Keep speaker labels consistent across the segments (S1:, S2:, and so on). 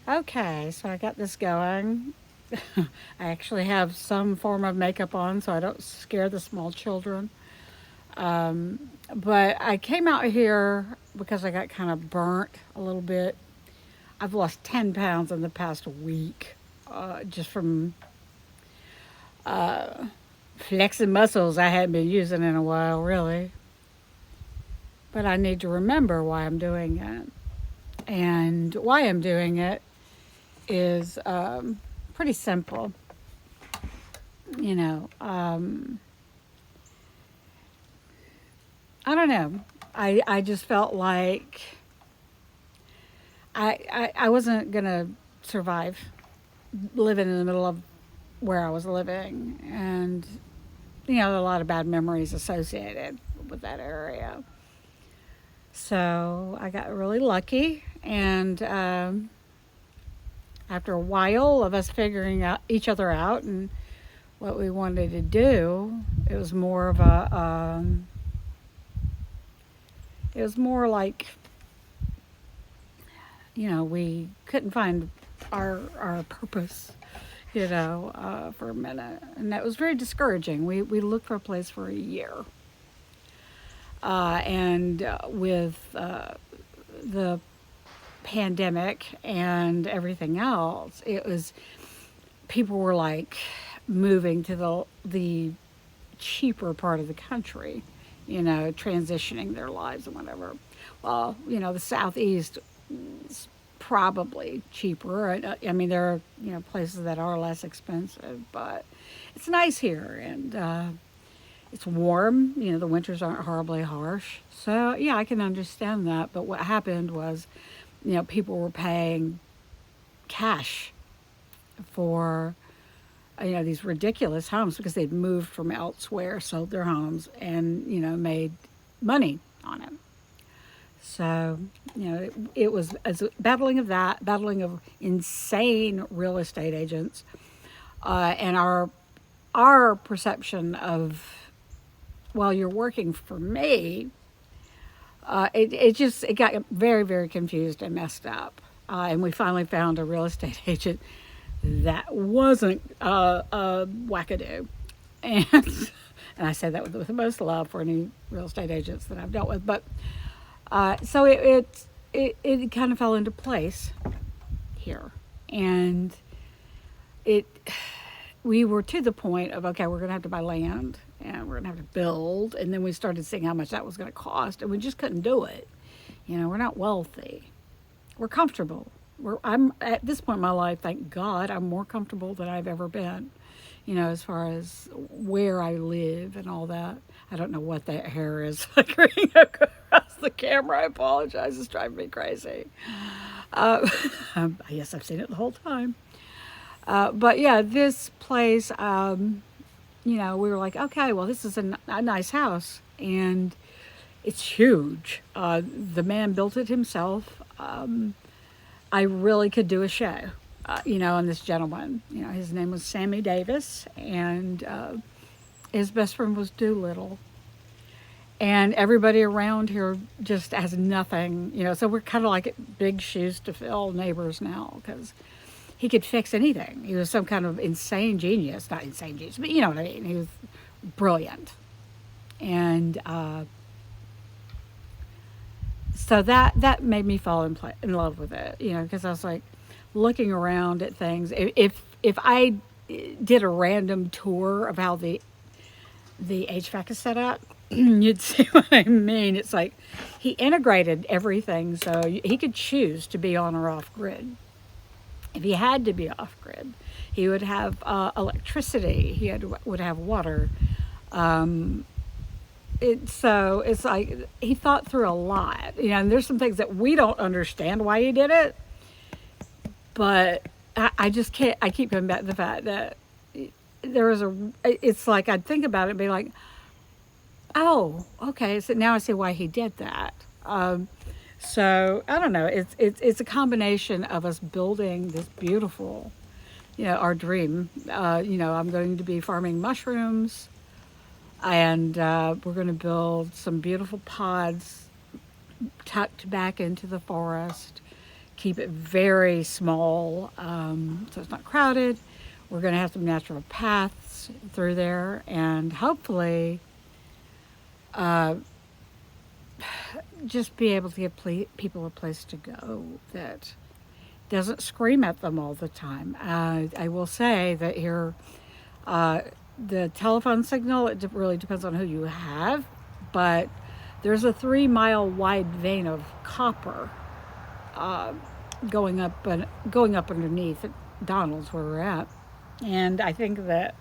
S1: Okay, so I got this going. I actually have some form of makeup on so I don't scare the small children. But I came out here because I got kind of burnt a little bit. I've lost 10 pounds in the past week just from flexing muscles I hadn't been using in a while, really. But I need to remember why I'm doing it. And why I'm doing it is pretty simple. You know, I don't know. I just felt like I wasn't going to survive living in the middle of where I was living. And, a lot of bad memories associated with that area. So I got really lucky. And after a while of us figuring out each other out and what we wanted to do, it was more of it was more like, we couldn't find our purpose, for a minute, and that was very discouraging. We looked for a place for a year, and with the pandemic and everything else, it was people were like moving to the cheaper part of the country, transitioning their lives and whatever. Well, the southeast is probably cheaper. I mean, there are places that are less expensive, but it's nice here and it's warm. The winters aren't horribly harsh, so yeah, I can understand that. But what happened was, people were paying cash for these ridiculous homes because they'd moved from elsewhere, sold their homes, and made money on it. So it was as a battling of that, battling of insane real estate agents, and our perception of, well, you're working for me. It got very, very confused and messed up, and we finally found a real estate agent that wasn't a wackadoo. And and I say that with the most love for any real estate agents that I've dealt with. But so it kind of fell into place here, and it we were to the point of, okay, we're going to have to buy land and we're going to have to build, and then we started seeing how much that was going to cost, and we just couldn't do it. We're not wealthy, we're comfortable. I'm at this point in my life, thank God, I'm more comfortable than I've ever been, as far as where I live and all that. I don't know what that hair is flickering across the camera. I apologize. It's driving me crazy. Yes, I've seen it the whole time. But yeah, this place, we were like, okay, well, this is a nice house. And it's huge. The man built it himself. I really could do a show, on this gentleman. His name was Sammy Davis, and his best friend was Doolittle. And everybody around here just has nothing, so we're kind of like big shoes to fill neighbors now because he could fix anything. He was some kind of insane genius, not insane genius, but you know what I mean. He was brilliant. And so that made me fall in love with it, because I was like looking around at things. If I did a random tour of how the HVAC is set up, you'd see what I mean. It's like he integrated everything so he could choose to be on or off grid. If he had to be off grid, he would have electricity. Would have water. So it's like he thought through a lot, and there's some things that we don't understand why he did it, but I just can't. I keep coming back to the fact that there was it's like I'd think about it and be like, oh, okay, so now I see why he did that. So I don't know. It's a combination of us building this beautiful, our dream. I'm going to be farming mushrooms, and we're going to build some beautiful pods tucked back into the forest, keep it very small, so it's not crowded. We're going to have some natural paths through there, and hopefully just be able to give people a place to go that doesn't scream at them all the time. I will say that here, the telephone signal, it really depends on who you have, but there's a 3 mile wide vein of copper uh, going up underneath at Donald's where we're at, and I think that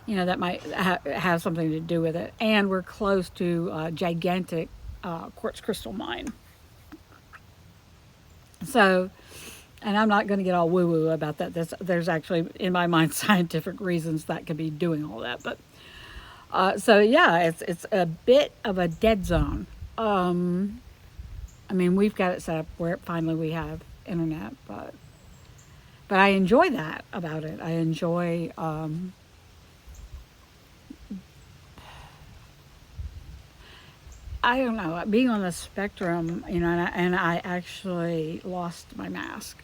S1: that might have something to do with it. And we're close to a gigantic quartz crystal mine. So, and I'm not going to get all woo woo about that. There's actually, in my mind, scientific reasons that could be doing all that. But so yeah, it's a bit of a dead zone. I mean, we've got it set up where finally we have internet, but I enjoy that about it. I enjoy. I don't know, being on the spectrum, and I actually lost my mask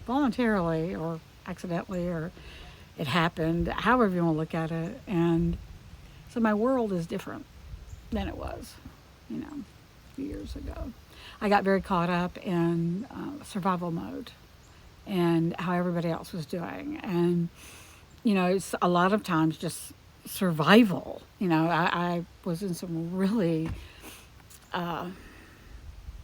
S1: voluntarily or accidentally, or it happened, however you want to look at it. And so my world is different than it was, a few years ago. I got very caught up in survival mode and how everybody else was doing. And, it's a lot of times just survival. I was in some really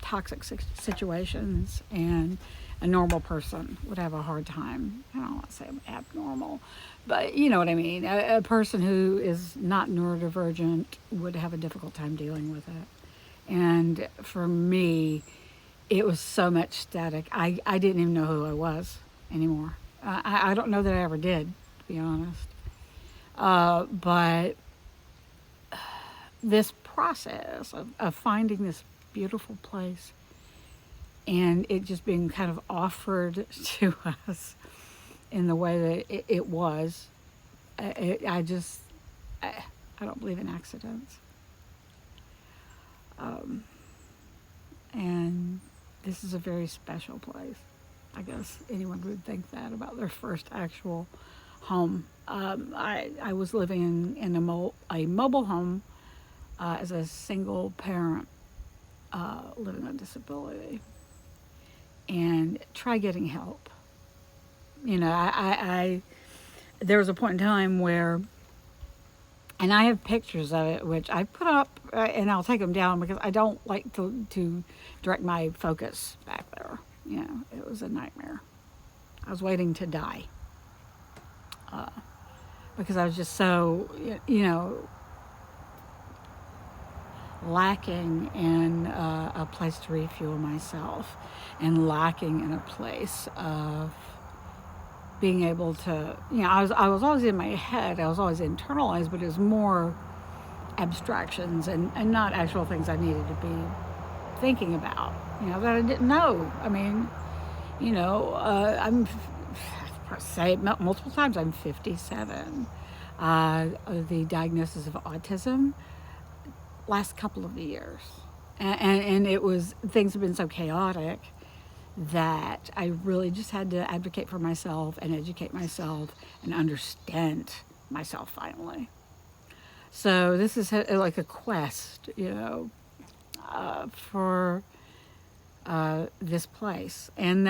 S1: toxic situations, and a normal person would have a hard time. I don't want to say I'm abnormal, but you know what I mean. A person who is not neurodivergent would have a difficult time dealing with it. And for me, it was so much static. I didn't even know who I was anymore. I don't know that I ever did, to be honest. But this process of finding this beautiful place and it just being kind of offered to us in the way that it was, I don't believe in accidents. And this is a very special place. I guess anyone would think that about their first actual home. I was living in a mobile home as a single parent living on disability, and try getting help. I there was a point in time where, and I have pictures of it which I put up, and I'll take them down because I don't like to direct my focus back there. It was a nightmare. I was waiting to die. Because I was just so, lacking in a place to refuel myself, and lacking in a place of being able to, I was always in my head, I was always internalized, but it was more abstractions and not actual things I needed to be thinking about, that I didn't know. I mean, I'm say it multiple times, I'm 57. The diagnosis of autism last couple of years, and it was, things have been so chaotic that I really just had to advocate for myself and educate myself and understand myself finally. So this is like a quest, for this place, and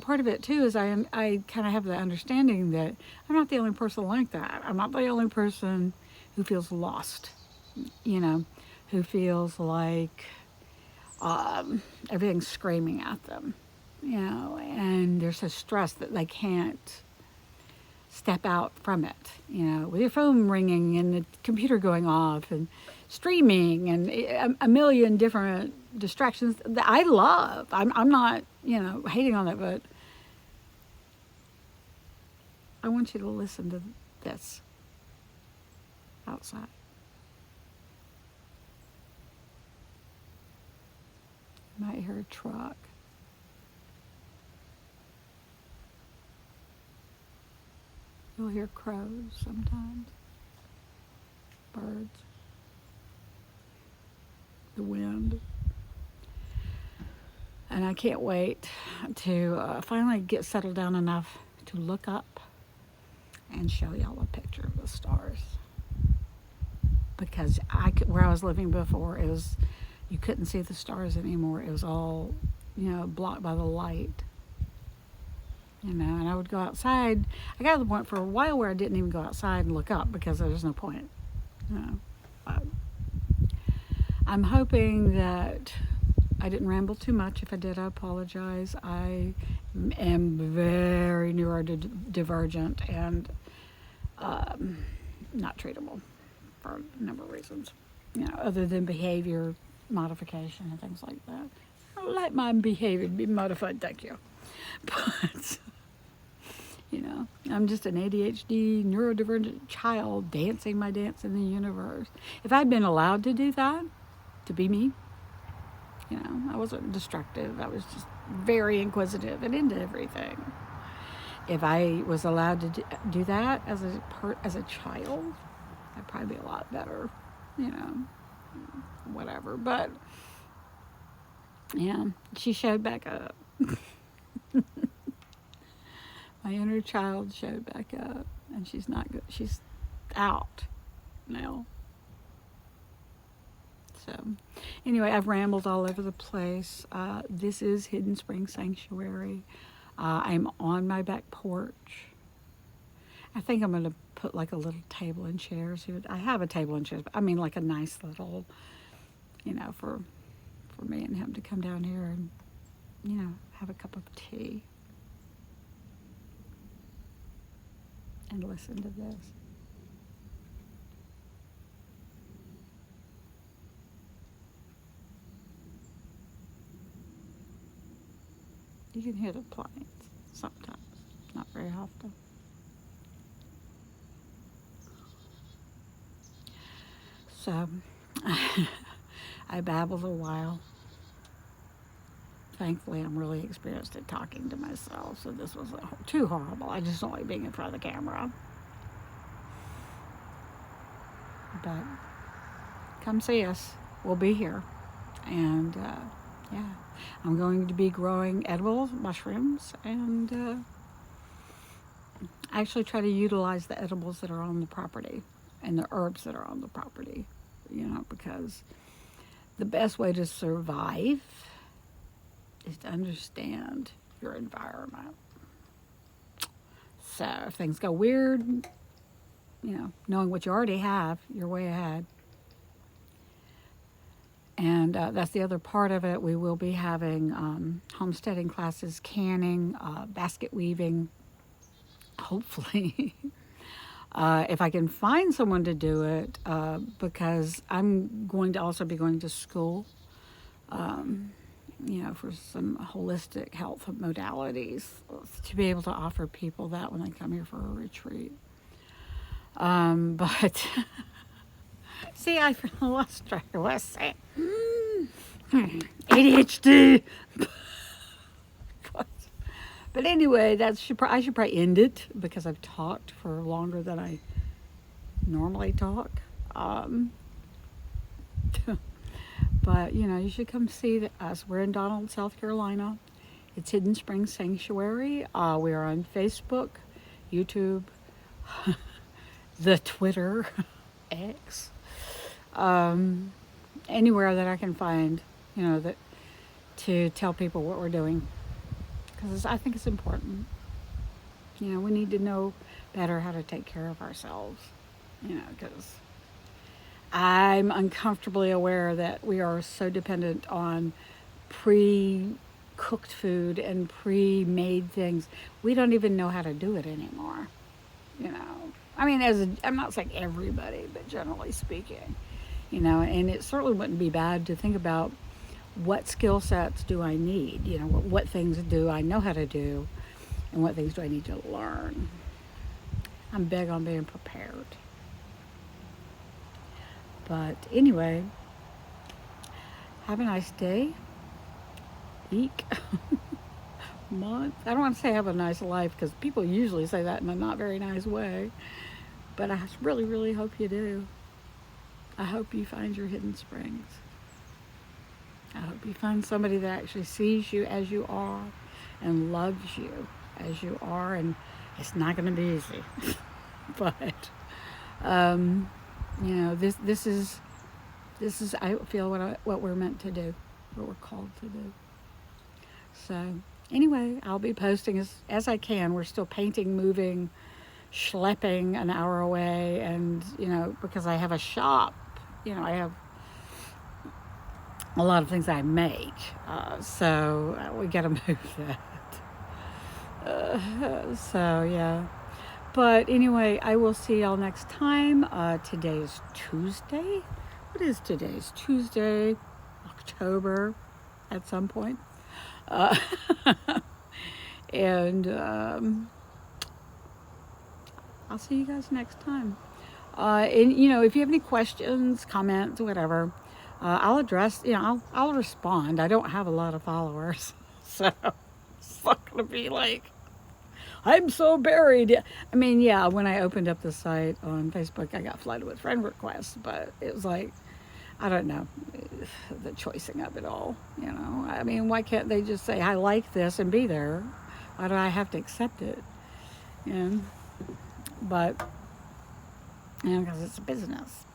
S1: part of it too is I kind of have the understanding that I'm not the only person like that. I'm not the only person who feels lost, who feels like everything's screaming at them, and they're so stressed that they can't step out from it, with your phone ringing and the computer going off and streaming and a million different distractions that I love. I'm not, hating on it, but I want you to listen to this outside. You might hear a truck. You'll hear crows sometimes, birds, the wind. And I can't wait to finally get settled down enough to look up and show y'all a picture of the stars. Because where I was living before, you couldn't see the stars anymore. It was all, blocked by the light. And I would go outside. I got to the point for a while where I didn't even go outside and look up because there was no point. But I'm hoping that I didn't ramble too much. If I did, I apologize. I am very neurodivergent and not treatable for a number of reasons, other than behavior modification and things like that. I would like my behavior to be modified, thank you. But, I'm just an ADHD, neurodivergent child dancing my dance in the universe. If I'd been allowed to do that, to be me, I wasn't destructive. I was just very inquisitive and into everything. If I was allowed to do that as a child, I'd probably be a lot better, whatever. But yeah, she showed back up. My inner child showed back up, and she's not good. She's out now. So, anyway, I've rambled all over the place. This is Hidden Spring Sanctuary. I'm on my back porch. I think I'm going to put like a little table and chairs here. I have a table and chairs, but I mean like a nice little, for me and him to come down here and, have a cup of tea and listen to this. You can hear the planes sometimes, not very often. So, I babbled a while. Thankfully, I'm really experienced at talking to myself, so this wasn't too horrible. I just don't like being in front of the camera. But come see us. We'll be here. And, yeah, I'm going to be growing edible mushrooms and actually try to utilize the edibles that are on the property and the herbs that are on the property, because the best way to survive is to understand your environment. So if things go weird, knowing what you already have, you're way ahead. And that's the other part of it. We will be having homesteading classes, canning, basket weaving, hopefully. If I can find someone to do it, because I'm going to also be going to school, for some holistic health modalities to be able to offer people that when they come here for a retreat. But see, I lost track of what I was saying. ADHD. But anyway, I should probably end it because I've talked for longer than I normally talk. But, you should come see us. We're in Donald, South Carolina. It's Hidden Spring Sanctuary. We are on Facebook, YouTube, the Twitter, X, anywhere that I can find, that to tell people what we're doing. Because I think it's important. We need to know better how to take care of ourselves, because I'm uncomfortably aware that we are so dependent on pre-cooked food and pre-made things. We don't even know how to do it anymore, I mean, I'm not saying everybody, but generally speaking, and it certainly wouldn't be bad to think about what skill sets do I need, what things do I know how to do, and what things do I need to learn. I'm big on being prepared. But anyway, have a nice day, week, month. I don't want to say have a nice life because people usually say that in a not very nice way. But I really, really hope you do. I hope you find your hidden springs. I hope you find somebody that actually sees you as you are and loves you as you are. And it's not going to be easy, but um, this is I feel what we're meant to do, what we're called to do. So anyway, I'll be posting as I can. We're still painting, moving, schlepping an hour away, and because I have a shop, I have a lot of things I make, so we got to move that. So yeah. But anyway, I will see y'all next time. Today is Tuesday. What is today? It's Tuesday, October, at some point. Uh, and I'll see you guys next time. And if you have any questions, comments, whatever, I'll address. I'll respond. I don't have a lot of followers, so it's not gonna be like I'm so buried. I mean, yeah, when I opened up the site on Facebook, I got flooded with friend requests, but it was like, I don't know, the choicing of it all. I mean, why can't they just say I like this and be there? Why do I have to accept it? Yeah, but because it's a business.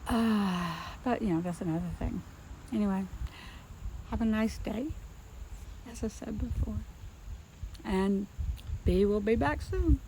S1: But that's another thing. Anyway, have a nice day, as I said before, and B will be back soon.